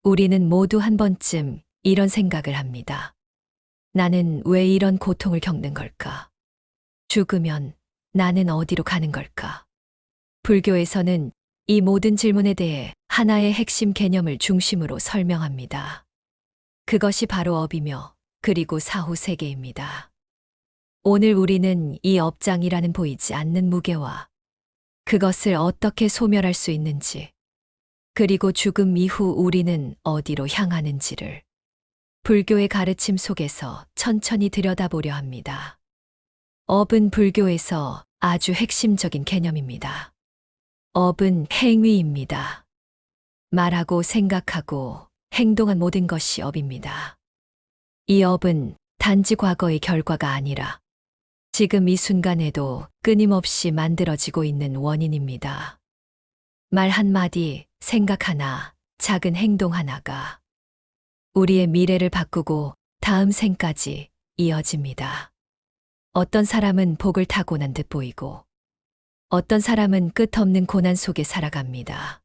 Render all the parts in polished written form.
우리는 모두 한 번쯤 이런 생각을 합니다. 나는 왜 이런 고통을 겪는 걸까? 죽으면 나는 어디로 가는 걸까? 불교에서는 이 모든 질문에 대해 하나의 핵심 개념을 중심으로 설명합니다. 그것이 바로 업이며 그리고 사후 세계입니다. 오늘 우리는 이 업장이라는 보이지 않는 무게와 그것을 어떻게 소멸할 수 있는지, 그리고 죽음 이후 우리는 어디로 향하는지를 불교의 가르침 속에서 천천히 들여다보려 합니다. 업은 불교에서 아주 핵심적인 개념입니다. 업은 행위입니다. 말하고 생각하고 행동한 모든 것이 업입니다. 이 업은 단지 과거의 결과가 아니라 지금 이 순간에도 끊임없이 만들어지고 있는 원인입니다. 말 한마디, 생각 하나, 작은 행동 하나가 우리의 미래를 바꾸고 다음 생까지 이어집니다. 어떤 사람은 복을 타고난 듯 보이고 어떤 사람은 끝없는 고난 속에 살아갑니다.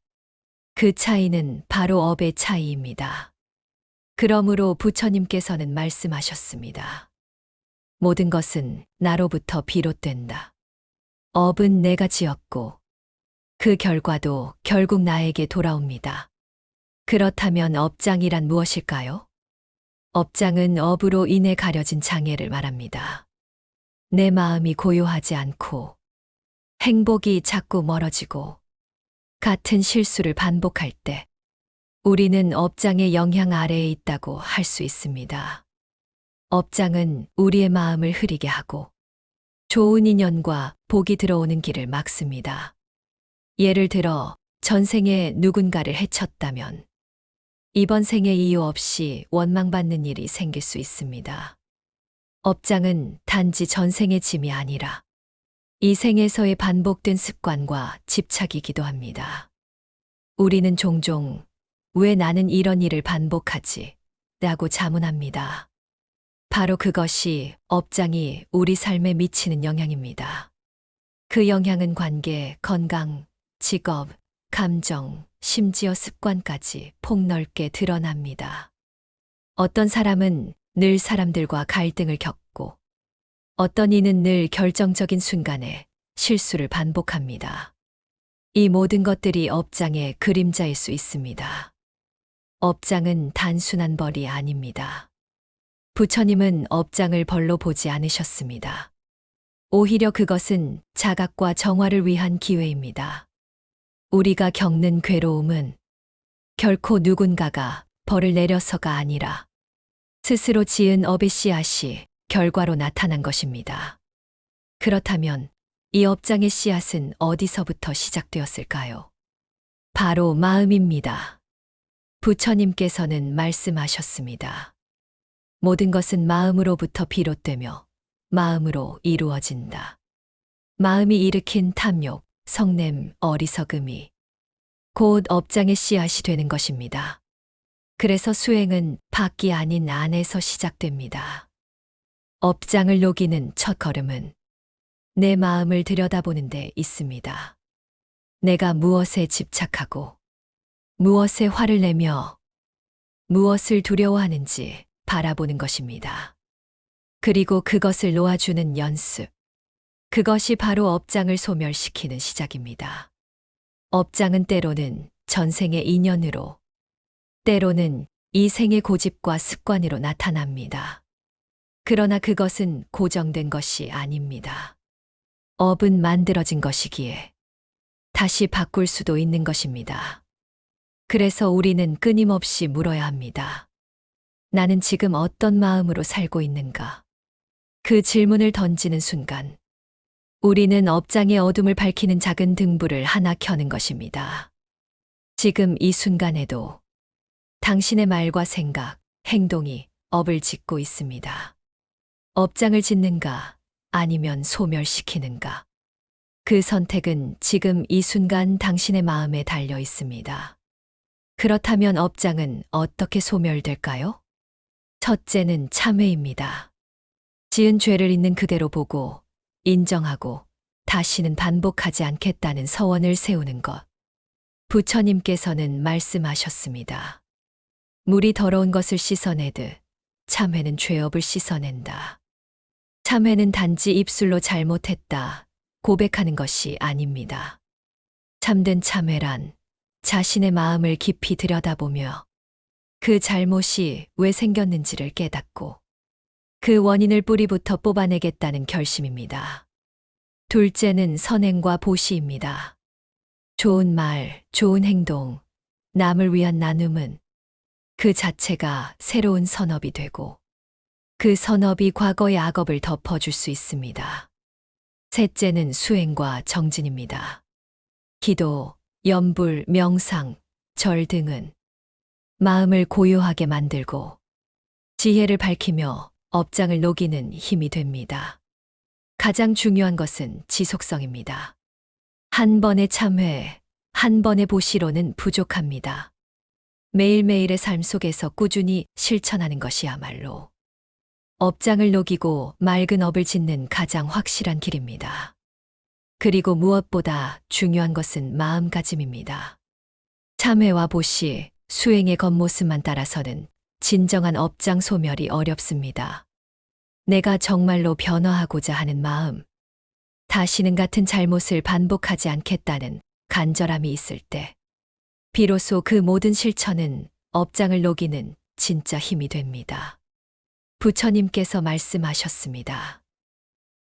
그 차이는 바로 업의 차이입니다. 그러므로 부처님께서는 말씀하셨습니다. 모든 것은 나로부터 비롯된다. 업은 내가 지었고 그 결과도 결국 나에게 돌아옵니다. 그렇다면 업장이란 무엇일까요? 업장은 업으로 인해 가려진 장애를 말합니다. 내 마음이 고요하지 않고 행복이 자꾸 멀어지고 같은 실수를 반복할 때 우리는 업장의 영향 아래에 있다고 할 수 있습니다. 업장은 우리의 마음을 흐리게 하고 좋은 인연과 복이 들어오는 길을 막습니다. 예를 들어 전생에 누군가를 해쳤다면 이번 생에 이유 없이 원망받는 일이 생길 수 있습니다. 업장은 단지 전생의 짐이 아니라 이 생에서의 반복된 습관과 집착이기도 합니다. 우리는 종종 왜 나는 이런 일을 반복하지? 라고 자문합니다. 바로 그것이 업장이 우리 삶에 미치는 영향입니다. 그 영향은 관계, 건강, 직업, 감정, 심지어 습관까지 폭넓게 드러납니다. 어떤 사람은 늘 사람들과 갈등을 겪고 어떤 이는 늘 결정적인 순간에 실수를 반복합니다. 이 모든 것들이 업장의 그림자일 수 있습니다. 업장은 단순한 벌이 아닙니다. 부처님은 업장을 벌로 보지 않으셨습니다. 오히려 그것은 자각과 정화를 위한 기회입니다. 우리가 겪는 괴로움은 결코 누군가가 벌을 내려서가 아니라 스스로 지은 업의 씨앗이 결과로 나타난 것입니다. 그렇다면 이 업장의 씨앗은 어디서부터 시작되었을까요? 바로 마음입니다. 부처님께서는 말씀하셨습니다. 모든 것은 마음으로부터 비롯되며 마음으로 이루어진다. 마음이 일으킨 탐욕, 성냄, 어리석음이 곧 업장의 씨앗이 되는 것입니다. 그래서 수행은 밖이 아닌 안에서 시작됩니다. 업장을 녹이는 첫 걸음은 내 마음을 들여다보는 데 있습니다. 내가 무엇에 집착하고 무엇에 화를 내며 무엇을 두려워하는지 바라보는 것입니다. 그리고 그것을 놓아주는 연습. 그것이 바로 업장을 소멸시키는 시작입니다. 업장은 때로는 전생의 인연으로, 때로는 이 생의 고집과 습관으로 나타납니다. 그러나 그것은 고정된 것이 아닙니다. 업은 만들어진 것이기에 다시 바꿀 수도 있는 것입니다. 그래서 우리는 끊임없이 물어야 합니다. 나는 지금 어떤 마음으로 살고 있는가? 그 질문을 던지는 순간, 우리는 업장의 어둠을 밝히는 작은 등불을 하나 켜는 것입니다. 지금 이 순간에도 당신의 말과 생각, 행동이 업을 짓고 있습니다. 업장을 짓는가 아니면 소멸시키는가? 그 선택은 지금 이 순간 당신의 마음에 달려 있습니다. 그렇다면 업장은 어떻게 소멸될까요? 첫째는 참회입니다. 지은 죄를 있는 그대로 보고 인정하고 다시는 반복하지 않겠다는 서원을 세우는 것. 부처님께서는 말씀하셨습니다. 물이 더러운 것을 씻어내듯 참회는 죄업을 씻어낸다. 참회는 단지 입술로 잘못했다 고백하는 것이 아닙니다. 참된 참회란 자신의 마음을 깊이 들여다보며 그 잘못이 왜 생겼는지를 깨닫고 그 원인을 뿌리부터 뽑아내겠다는 결심입니다. 둘째는 선행과 보시입니다. 좋은 말, 좋은 행동, 남을 위한 나눔은 그 자체가 새로운 선업이 되고 그 선업이 과거의 악업을 덮어줄 수 있습니다. 셋째는 수행과 정진입니다. 기도, 염불, 명상, 절 등은 마음을 고요하게 만들고 지혜를 밝히며 업장을 녹이는 힘이 됩니다. 가장 중요한 것은 지속성입니다. 한 번의 참회, 한 번의 보시로는 부족합니다. 매일매일의 삶 속에서 꾸준히 실천하는 것이야말로 업장을 녹이고 맑은 업을 짓는 가장 확실한 길입니다. 그리고 무엇보다 중요한 것은 마음가짐입니다. 참회와 보시, 수행의 겉모습만 따라서는 진정한 업장 소멸이 어렵습니다. 내가 정말로 변화하고자 하는 마음, 다시는 같은 잘못을 반복하지 않겠다는 간절함이 있을 때, 비로소 그 모든 실천은 업장을 녹이는 진짜 힘이 됩니다. 부처님께서 말씀하셨습니다.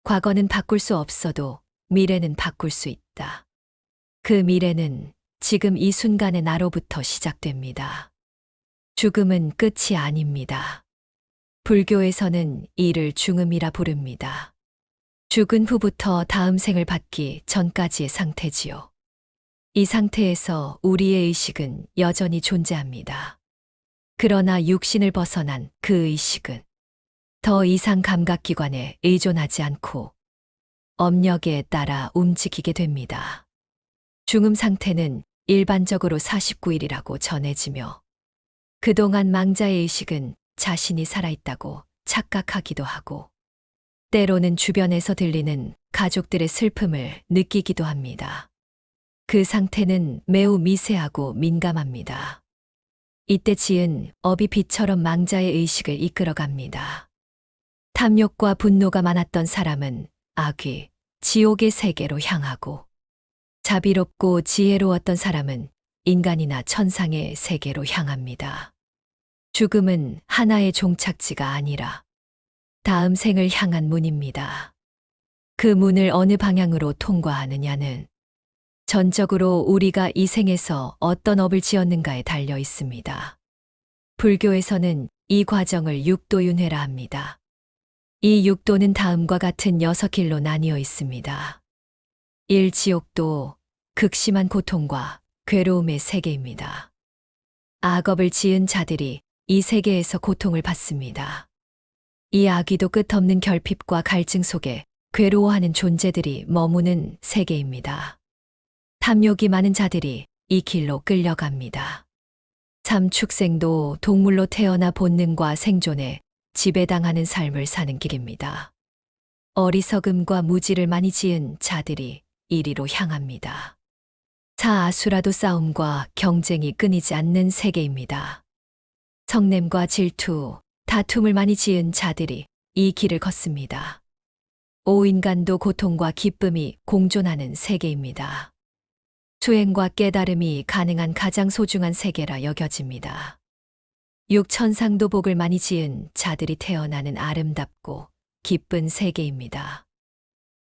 과거는 바꿀 수 없어도 미래는 바꿀 수 있다. 그 미래는 지금 이 순간의 나로부터 시작됩니다. 죽음은 끝이 아닙니다. 불교에서는 이를 중음이라 부릅니다. 죽은 후부터 다음 생을 받기 전까지의 상태지요. 이 상태에서 우리의 의식은 여전히 존재합니다. 그러나 육신을 벗어난 그 의식은 더 이상 감각기관에 의존하지 않고 업력에 따라 움직이게 됩니다. 중음 상태는 일반적으로 49일이라고 전해지며 그동안 망자의 의식은 자신이 살아있다고 착각하기도 하고 때로는 주변에서 들리는 가족들의 슬픔을 느끼기도 합니다. 그 상태는 매우 미세하고 민감합니다. 이때 지은 업이 빛처럼 망자의 의식을 이끌어갑니다. 탐욕과 분노가 많았던 사람은 악귀, 지옥의 세계로 향하고 자비롭고 지혜로웠던 사람은 인간이나 천상의 세계로 향합니다. 죽음은 하나의 종착지가 아니라 다음 생을 향한 문입니다. 그 문을 어느 방향으로 통과하느냐는 전적으로 우리가 이 생에서 어떤 업을 지었는가에 달려 있습니다. 불교에서는 이 과정을 육도윤회라 합니다. 이 육도는 다음과 같은 6길로 나뉘어 있습니다. 1. 지옥도, 극심한 고통과 괴로움의 세계입니다. 악업을 지은 자들이 이 세계에서 고통을 받습니다. 이 악의도 끝없는 결핍과 갈증 속에 괴로워하는 존재들이 머무는 세계입니다. 탐욕이 많은 자들이 이 길로 끌려갑니다. 3. 축생도 동물로 태어나 본능과 생존에 지배당하는 삶을 사는 길입니다. 어리석음과 무지를 많이 지은 자들이 이리로 향합니다. 4. 아수라도 싸움과 경쟁이 끊이지 않는 세계입니다. 성냄과 질투, 다툼을 많이 지은 자들이 이 길을 걷습니다. 5. 인간도 고통과 기쁨이 공존하는 세계입니다. 수행과 깨달음이 가능한 가장 소중한 세계라 여겨집니다. 6. 천상도 복을 많이 지은 자들이 태어나는 아름답고 기쁜 세계입니다.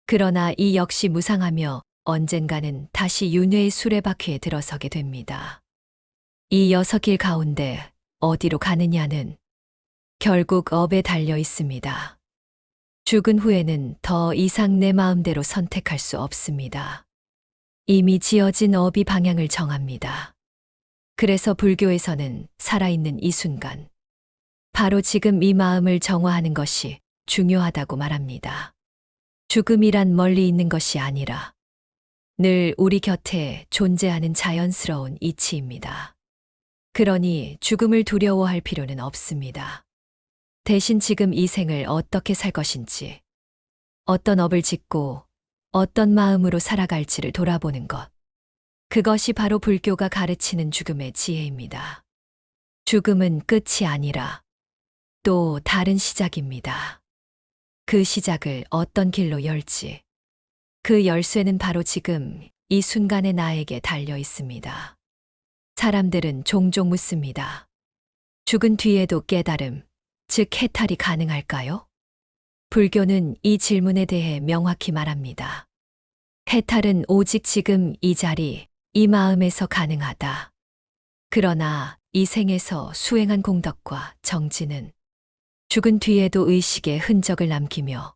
그러나 이 역시 무상하며 언젠가는 다시 윤회의 수레바퀴에 들어서게 됩니다. 이 6길 가운데 어디로 가느냐는 결국 업에 달려 있습니다. 죽은 후에는 더 이상 내 마음대로 선택할 수 없습니다. 이미 지어진 업이 방향을 정합니다. 그래서 불교에서는 살아있는 이 순간, 바로 지금 이 마음을 정화하는 것이 중요하다고 말합니다. 죽음이란 멀리 있는 것이 아니라 늘 우리 곁에 존재하는 자연스러운 이치입니다. 그러니 죽음을 두려워할 필요는 없습니다. 대신 지금 이 생을 어떻게 살 것인지, 어떤 업을 짓고 어떤 마음으로 살아갈지를 돌아보는 것. 그것이 바로 불교가 가르치는 죽음의 지혜입니다. 죽음은 끝이 아니라 또 다른 시작입니다. 그 시작을 어떤 길로 열지. 그 열쇠는 바로 지금 이 순간의 나에게 달려 있습니다. 사람들은 종종 묻습니다. 죽은 뒤에도 깨달음, 즉 해탈이 가능할까요? 불교는 이 질문에 대해 명확히 말합니다. 해탈은 오직 지금 이 자리, 이 마음에서 가능하다. 그러나 이 생에서 수행한 공덕과 정진은 죽은 뒤에도 의식의 흔적을 남기며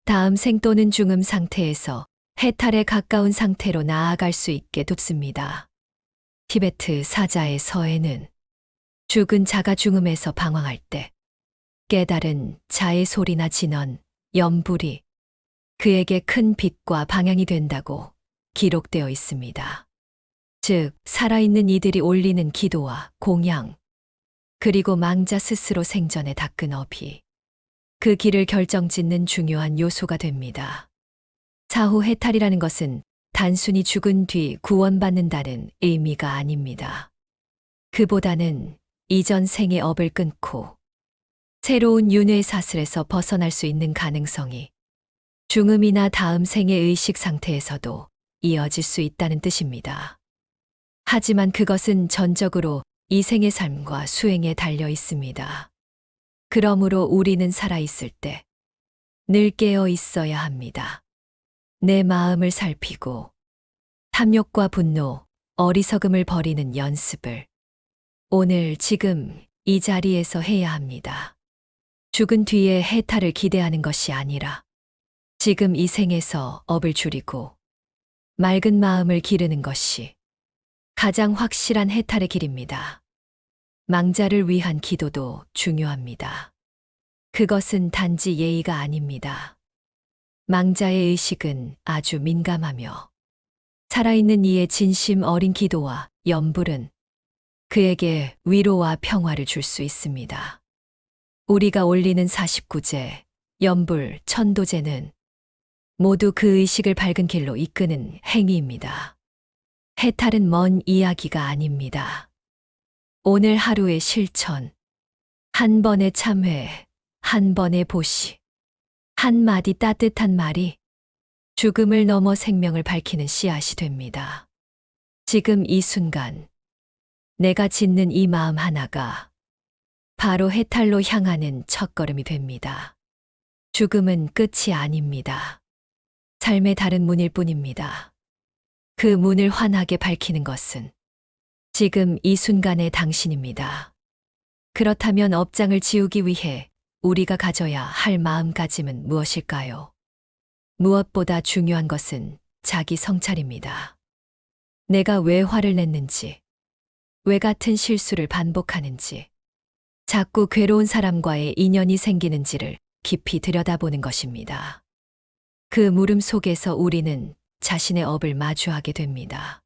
다음 생 또는 중음 상태에서 해탈에 가까운 상태로 나아갈 수 있게 돕습니다. 티베트 사자의 서에는 죽은 자가 중음에서 방황할 때 깨달은 자의 소리나 진언, 염불이 그에게 큰 빛과 방향이 된다고 기록되어 있습니다. 즉, 살아있는 이들이 올리는 기도와 공양, 그리고 망자 스스로 생전에 닦은 업이 그 길을 결정짓는 중요한 요소가 됩니다. 사후 해탈이라는 것은 단순히 죽은 뒤 구원받는다는 의미가 아닙니다. 그보다는 이전 생의 업을 끊고 새로운 윤회 사슬에서 벗어날 수 있는 가능성이 중음이나 다음 생의 의식 상태에서도 이어질 수 있다는 뜻입니다. 하지만 그것은 전적으로 이 생의 삶과 수행에 달려 있습니다. 그러므로 우리는 살아있을 때 늘 깨어 있어야 합니다. 내 마음을 살피고 탐욕과 분노, 어리석음을 버리는 연습을 오늘 지금 이 자리에서 해야 합니다. 죽은 뒤에 해탈을 기대하는 것이 아니라 지금 이 생에서 업을 줄이고 맑은 마음을 기르는 것이 가장 확실한 해탈의 길입니다. 망자를 위한 기도도 중요합니다. 그것은 단지 예의가 아닙니다. 망자의 의식은 아주 민감하며 살아있는 이의 진심 어린 기도와 염불은 그에게 위로와 평화를 줄 수 있습니다. 우리가 올리는 49제, 염불, 천도제는 모두 그 의식을 밝은 길로 이끄는 행위입니다. 해탈은 먼 이야기가 아닙니다. 오늘 하루의 실천, 한 번의 참회, 한 번의 보시, 한마디 따뜻한 말이 죽음을 넘어 생명을 밝히는 씨앗이 됩니다. 지금 이 순간, 내가 짓는 이 마음 하나가 바로 해탈로 향하는 첫걸음이 됩니다. 죽음은 끝이 아닙니다. 삶의 다른 문일 뿐입니다. 그 문을 환하게 밝히는 것은 지금 이 순간의 당신입니다. 그렇다면 업장을 지우기 위해 우리가 가져야 할 마음가짐은 무엇일까요? 무엇보다 중요한 것은 자기 성찰입니다. 내가 왜 화를 냈는지, 왜 같은 실수를 반복하는지, 자꾸 괴로운 사람과의 인연이 생기는지를 깊이 들여다보는 것입니다. 그 물음 속에서 우리는 자신의 업을 마주하게 됩니다.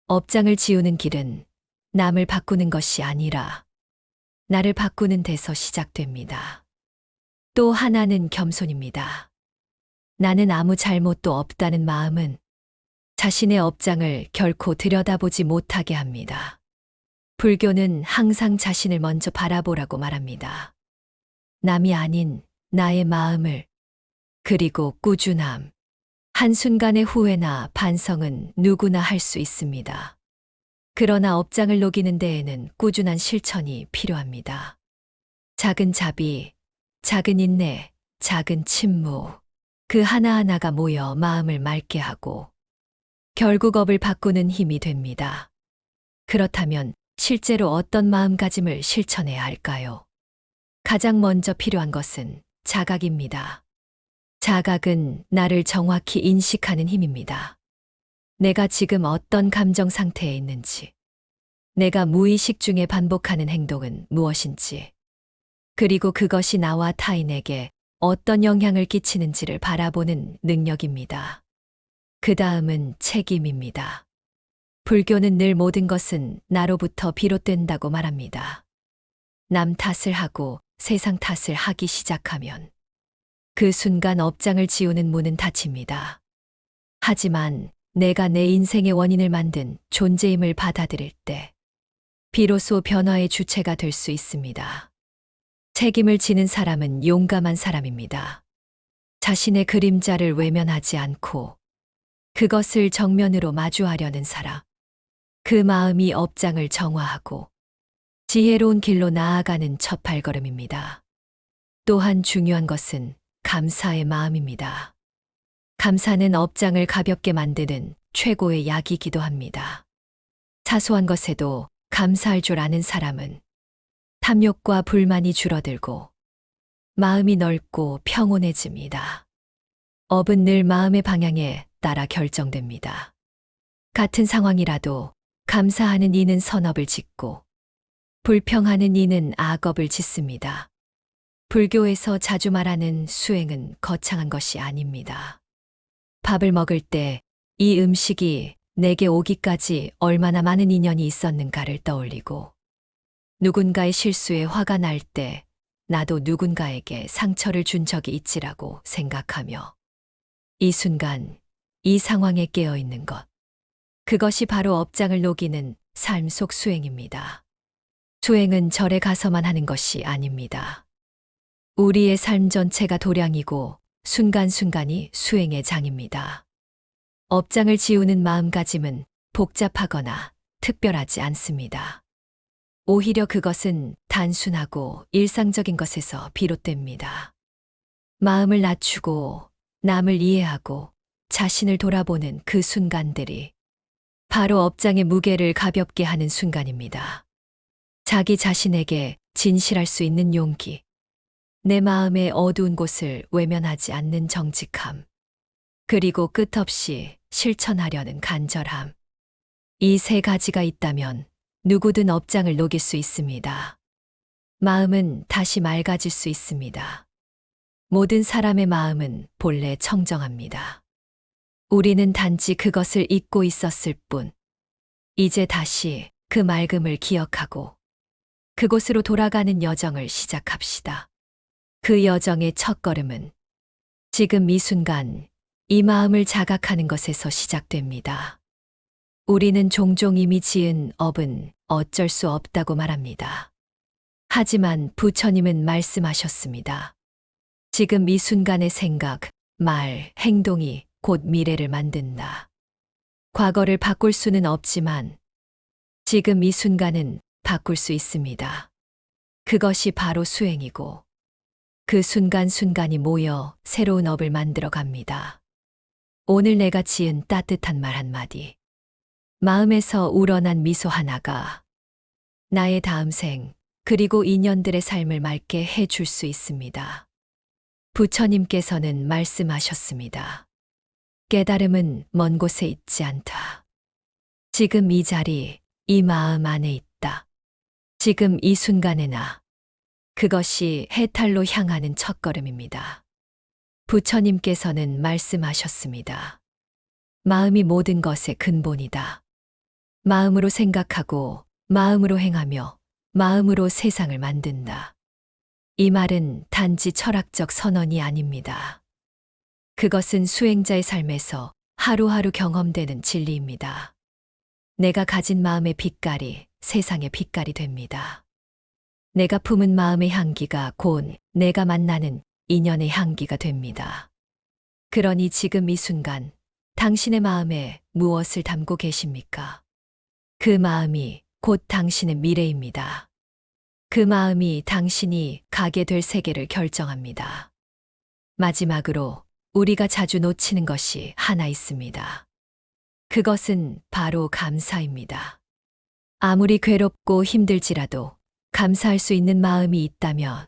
업장을 지우는 길은 남을 바꾸는 것이 아니라 나를 바꾸는 데서 시작됩니다. 또 하나는 겸손입니다. 나는 아무 잘못도 없다는 마음은 자신의 업장을 결코 들여다보지 못하게 합니다. 불교는 항상 자신을 먼저 바라보라고 말합니다. 남이 아닌 나의 마음을, 그리고 꾸준함. 한순간의 후회나 반성은 누구나 할 수 있습니다. 그러나 업장을 녹이는 데에는 꾸준한 실천이 필요합니다. 작은 자비, 작은 인내, 작은 침묵. 그 하나하나가 모여 마음을 맑게 하고 결국 업을 바꾸는 힘이 됩니다. 그렇다면 실제로 어떤 마음가짐을 실천해야 할까요? 가장 먼저 필요한 것은 자각입니다. 자각은 나를 정확히 인식하는 힘입니다. 내가 지금 어떤 감정 상태에 있는지, 내가 무의식 중에 반복하는 행동은 무엇인지, 그리고 그것이 나와 타인에게 어떤 영향을 끼치는지를 바라보는 능력입니다. 그 다음은 책임입니다. 불교는 늘 모든 것은 나로부터 비롯된다고 말합니다. 남 탓을 하고 세상 탓을 하기 시작하면 그 순간 업장을 지우는 문은 닫힙니다. 하지만 내가 내 인생의 원인을 만든 존재임을 받아들일 때 비로소 변화의 주체가 될 수 있습니다. 책임을 지는 사람은 용감한 사람입니다. 자신의 그림자를 외면하지 않고 그것을 정면으로 마주하려는 사람. 그 마음이 업장을 정화하고 지혜로운 길로 나아가는 첫 발걸음입니다. 또한 중요한 것은 감사의 마음입니다. 감사는 업장을 가볍게 만드는 최고의 약이기도 합니다. 사소한 것에도 감사할 줄 아는 사람은 탐욕과 불만이 줄어들고 마음이 넓고 평온해집니다. 업은 늘 마음의 방향에 따라 결정됩니다. 같은 상황이라도 감사하는 이는 선업을 짓고 불평하는 이는 악업을 짓습니다. 불교에서 자주 말하는 수행은 거창한 것이 아닙니다. 밥을 먹을 때 이 음식이 내게 오기까지 얼마나 많은 인연이 있었는가를 떠올리고 누군가의 실수에 화가 날 때 나도 누군가에게 상처를 준 적이 있지라고 생각하며 이 순간, 이 상황에 깨어 있는 것. 그것이 바로 업장을 녹이는 삶 속 수행입니다. 수행은 절에 가서만 하는 것이 아닙니다. 우리의 삶 전체가 도량이고 순간순간이 수행의 장입니다. 업장을 지우는 마음가짐은 복잡하거나 특별하지 않습니다. 오히려 그것은 단순하고 일상적인 것에서 비롯됩니다. 마음을 낮추고 남을 이해하고 자신을 돌아보는 그 순간들이 바로 업장의 무게를 가볍게 하는 순간입니다. 자기 자신에게 진실할 수 있는 용기, 내 마음의 어두운 곳을 외면하지 않는 정직함, 그리고 끝없이 실천하려는 간절함. 이 세 가지가 있다면 누구든 업장을 녹일 수 있습니다. 마음은 다시 맑아질 수 있습니다. 모든 사람의 마음은 본래 청정합니다. 우리는 단지 그것을 잊고 있었을 뿐. 이제 다시 그 맑음을 기억하고 그곳으로 돌아가는 여정을 시작합시다. 그 여정의 첫걸음은 지금 이 순간 이 마음을 자각하는 것에서 시작됩니다. 우리는 종종 이미 지은 업은 어쩔 수 없다고 말합니다. 하지만 부처님은 말씀하셨습니다. 지금 이 순간의 생각, 말, 행동이 곧 미래를 만든다. 과거를 바꿀 수는 없지만 지금 이 순간은 바꿀 수 있습니다. 그것이 바로 수행이고 그 순간순간이 모여 새로운 업을 만들어 갑니다. 오늘 내가 지은 따뜻한 말 한마디, 마음에서 우러난 미소 하나가 나의 다음 생, 그리고 인연들의 삶을 맑게 해줄 수 있습니다. 부처님께서는 말씀하셨습니다. 깨달음은 먼 곳에 있지 않다. 지금 이 자리, 이 마음 안에 있다. 지금 이 순간에 나. 그것이 해탈로 향하는 첫걸음입니다. 부처님께서는 말씀하셨습니다. 마음이 모든 것의 근본이다. 마음으로 생각하고 마음으로 행하며 마음으로 세상을 만든다. 이 말은 단지 철학적 선언이 아닙니다. 그것은 수행자의 삶에서 하루하루 경험되는 진리입니다. 내가 가진 마음의 빛깔이 세상의 빛깔이 됩니다. 내가 품은 마음의 향기가 곧 내가 만나는 인연의 향기가 됩니다. 그러니 지금 이 순간 당신의 마음에 무엇을 담고 계십니까? 그 마음이 곧 당신의 미래입니다. 그 마음이 당신이 가게 될 세계를 결정합니다. 마지막으로 우리가 자주 놓치는 것이 하나 있습니다. 그것은 바로 감사입니다. 아무리 괴롭고 힘들지라도 감사할 수 있는 마음이 있다면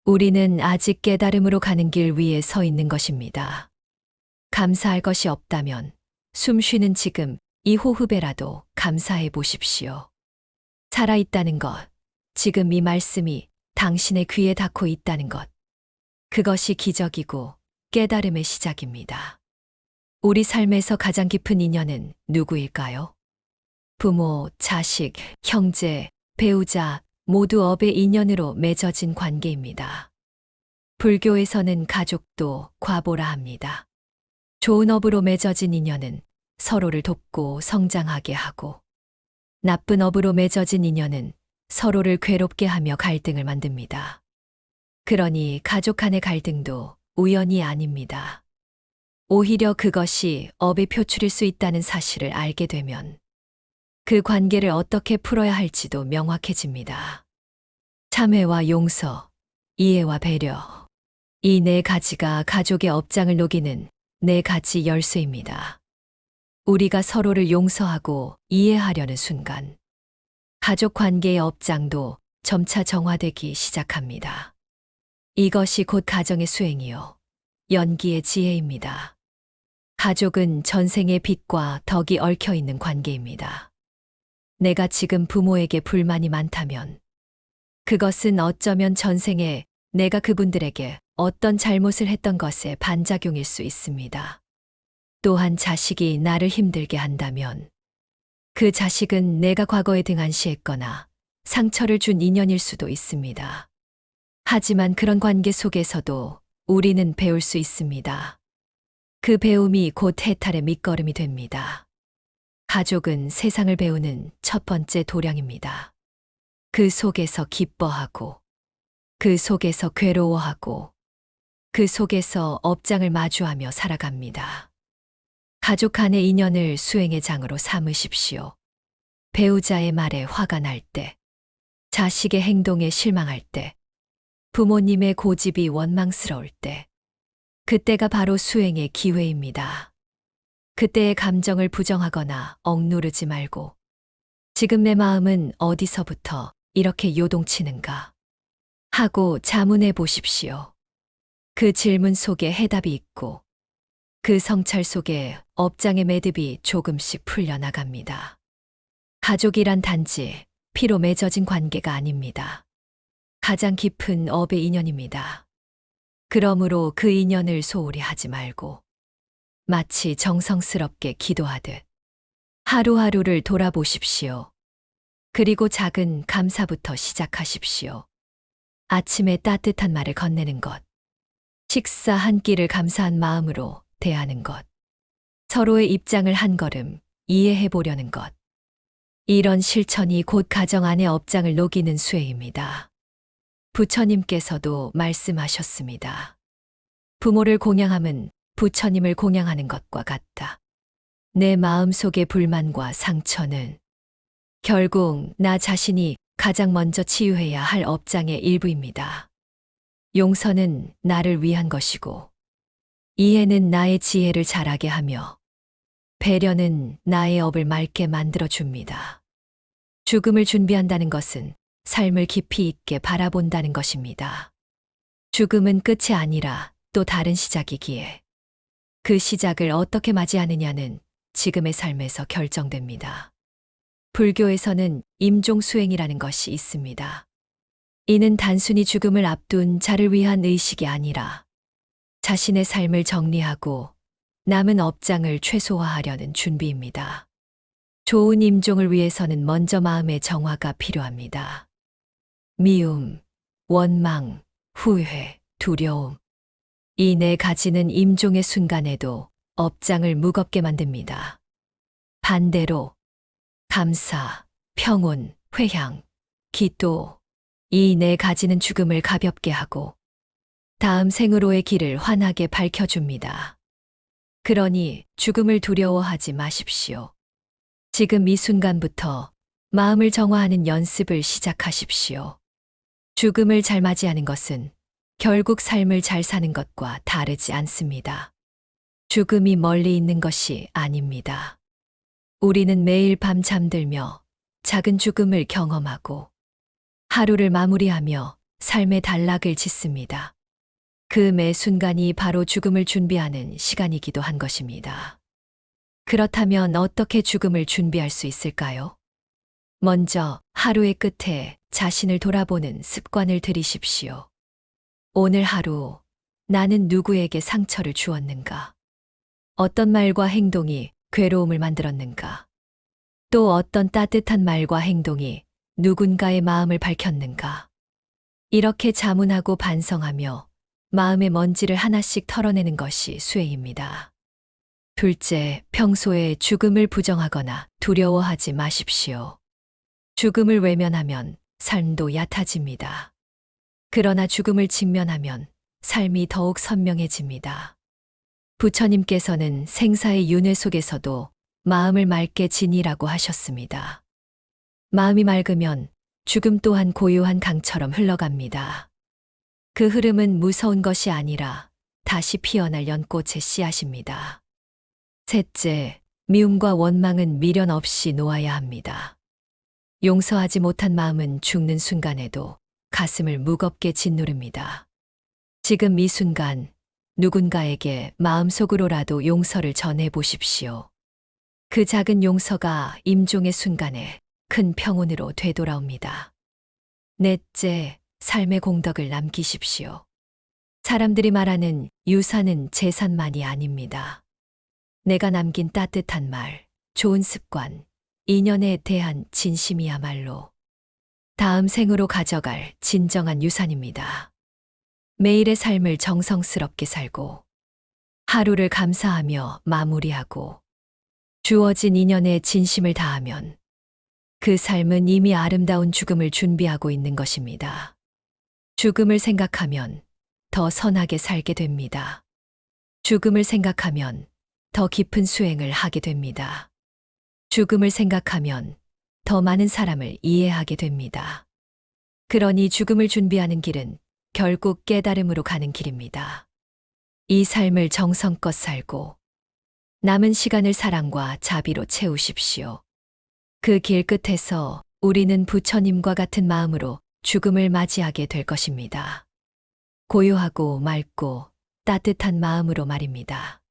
우리는 아직 깨달음으로 가는 길 위에 서 있는 것입니다. 감사할 것이 없다면 숨 쉬는 지금 이 호흡에라도 감사해 보십시오. 살아있다는 것, 지금 이 말씀이 당신의 귀에 닿고 있다는 것. 그것이 기적이고 깨달음의 시작입니다. 우리 삶에서 가장 깊은 인연은 누구일까요? 부모, 자식, 형제, 배우자, 모두 업의 인연으로 맺어진 관계입니다. 불교에서는 가족도 과보라 합니다. 좋은 업으로 맺어진 인연은 서로를 돕고 성장하게 하고 나쁜 업으로 맺어진 인연은 서로를 괴롭게 하며 갈등을 만듭니다. 그러니 가족 간의 갈등도 우연이 아닙니다. 오히려 그것이 업의 표출일 수 있다는 사실을 알게 되면 그 관계를 어떻게 풀어야 할지도 명확해집니다. 참회와 용서, 이해와 배려. 이 네 가지가 가족의 업장을 녹이는 네 가지 열쇠입니다. 우리가 서로를 용서하고 이해하려는 순간, 가족 관계의 업장도 점차 정화되기 시작합니다. 이것이 곧 가정의 수행이요, 연기의 지혜입니다. 가족은 전생의 빚과 덕이 얽혀 있는 관계입니다. 내가 지금 부모에게 불만이 많다면, 그것은 어쩌면 전생에 내가 그분들에게 어떤 잘못을 했던 것의 반작용일 수 있습니다. 또한 자식이 나를 힘들게 한다면 그 자식은 내가 과거에 등한시했거나 상처를 준 인연일 수도 있습니다. 하지만 그런 관계 속에서도 우리는 배울 수 있습니다. 그 배움이 곧 해탈의 밑거름이 됩니다. 가족은 세상을 배우는 첫 번째 도량입니다. 그 속에서 기뻐하고, 그 속에서 괴로워하고, 그 속에서 업장을 마주하며 살아갑니다. 가족 간의 인연을 수행의 장으로 삼으십시오. 배우자의 말에 화가 날 때, 자식의 행동에 실망할 때, 부모님의 고집이 원망스러울 때, 그때가 바로 수행의 기회입니다. 그때의 감정을 부정하거나 억누르지 말고, 지금 내 마음은 어디서부터 이렇게 요동치는가 하고 자문해 보십시오. 그 질문 속에 해답이 있고, 그 성찰 속에 업장의 매듭이 조금씩 풀려나갑니다. 가족이란 단지 피로 맺어진 관계가 아닙니다. 가장 깊은 업의 인연입니다. 그러므로 그 인연을 소홀히 하지 말고 마치 정성스럽게 기도하듯 하루하루를 돌아보십시오. 그리고 작은 감사부터 시작하십시오. 아침에 따뜻한 말을 건네는 것, 식사 한 끼를 감사한 마음으로 대하는 것, 서로의 입장을 한 걸음 이해해 보려는 것. 이런 실천이 곧 가정 안의 업장을 녹이는 수혜입니다. 부처님께서도 말씀하셨습니다. 부모를 공양함은 부처님을 공양하는 것과 같다. 내 마음속의 불만과 상처는 결국 나 자신이 가장 먼저 치유해야 할 업장의 일부입니다. 용서는 나를 위한 것이고, 이해는 나의 지혜를 자라게 하며, 배려는 나의 업을 맑게 만들어줍니다. 죽음을 준비한다는 것은 삶을 깊이 있게 바라본다는 것입니다. 죽음은 끝이 아니라 또 다른 시작이기에 그 시작을 어떻게 맞이하느냐는 지금의 삶에서 결정됩니다. 불교에서는 임종수행이라는 것이 있습니다. 이는 단순히 죽음을 앞둔 자를 위한 의식이 아니라 자신의 삶을 정리하고 남은 업장을 최소화하려는 준비입니다. 좋은 임종을 위해서는 먼저 마음의 정화가 필요합니다. 미움, 원망, 후회, 두려움. 이 네 가지는 임종의 순간에도 업장을 무겁게 만듭니다. 반대로 감사, 평온, 회향, 기도. 이 네 가지는 죽음을 가볍게 하고 다음 생으로의 길을 환하게 밝혀줍니다. 그러니 죽음을 두려워하지 마십시오. 지금 이 순간부터 마음을 정화하는 연습을 시작하십시오. 죽음을 잘 맞이하는 것은 결국 삶을 잘 사는 것과 다르지 않습니다. 죽음이 멀리 있는 것이 아닙니다. 우리는 매일 밤 잠들며 작은 죽음을 경험하고 하루를 마무리하며 삶의 단락을 짓습니다. 그 매 순간이 바로 죽음을 준비하는 시간이기도 한 것입니다. 그렇다면 어떻게 죽음을 준비할 수 있을까요? 먼저 하루의 끝에 자신을 돌아보는 습관을 들이십시오. 오늘 하루 나는 누구에게 상처를 주었는가? 어떤 말과 행동이 괴로움을 만들었는가? 또 어떤 따뜻한 말과 행동이 누군가의 마음을 밝혔는가? 이렇게 자문하고 반성하며 마음의 먼지를 하나씩 털어내는 것이 수행입니다. 둘째, 평소에 죽음을 부정하거나 두려워하지 마십시오. 죽음을 외면하면 삶도 얕아집니다. 그러나 죽음을 직면하면 삶이 더욱 선명해집니다. 부처님께서는 생사의 윤회 속에서도 마음을 맑게 지니라고 하셨습니다. 마음이 맑으면 죽음 또한 고요한 강처럼 흘러갑니다. 그 흐름은 무서운 것이 아니라 다시 피어날 연꽃의 씨앗입니다. 셋째, 미움과 원망은 미련 없이 놓아야 합니다. 용서하지 못한 마음은 죽는 순간에도 가슴을 무겁게 짓누릅니다. 지금 이 순간 누군가에게 마음속으로라도 용서를 전해 보십시오. 그 작은 용서가 임종의 순간에 큰 평온으로 되돌아옵니다. 넷째, 삶의 공덕을 남기십시오. 사람들이 말하는 유산은 재산만이 아닙니다. 내가 남긴 따뜻한 말, 좋은 습관, 인연에 대한 진심이야말로 다음 생으로 가져갈 진정한 유산입니다. 매일의 삶을 정성스럽게 살고 하루를 감사하며 마무리하고 주어진 인연에 진심을 다하면 그 삶은 이미 아름다운 죽음을 준비하고 있는 것입니다. 죽음을 생각하면 더 선하게 살게 됩니다. 죽음을 생각하면 더 깊은 수행을 하게 됩니다. 죽음을 생각하면 더 많은 사람을 이해하게 됩니다. 그러니 죽음을 준비하는 길은 결국 깨달음으로 가는 길입니다. 이 삶을 정성껏 살고 남은 시간을 사랑과 자비로 채우십시오. 그 길 끝에서 우리는 부처님과 같은 마음으로 죽음을 맞이하게 될 것입니다. 고요하고 맑고 따뜻한 마음으로 말입니다.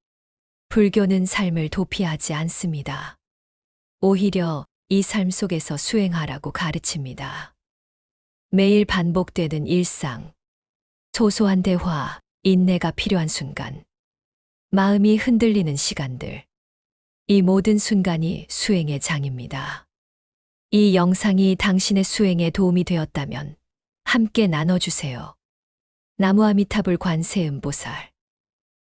불교는 삶을 도피하지 않습니다. 오히려 이 삶 속에서 수행하라고 가르칩니다. 매일 반복되는 일상, 소소한 대화, 인내가 필요한 순간, 마음이 흔들리는 시간들, 이 모든 순간이 수행의 장입니다. 이 영상이 당신의 수행에 도움이 되었다면 함께 나눠주세요. 나무아미타불 관세음보살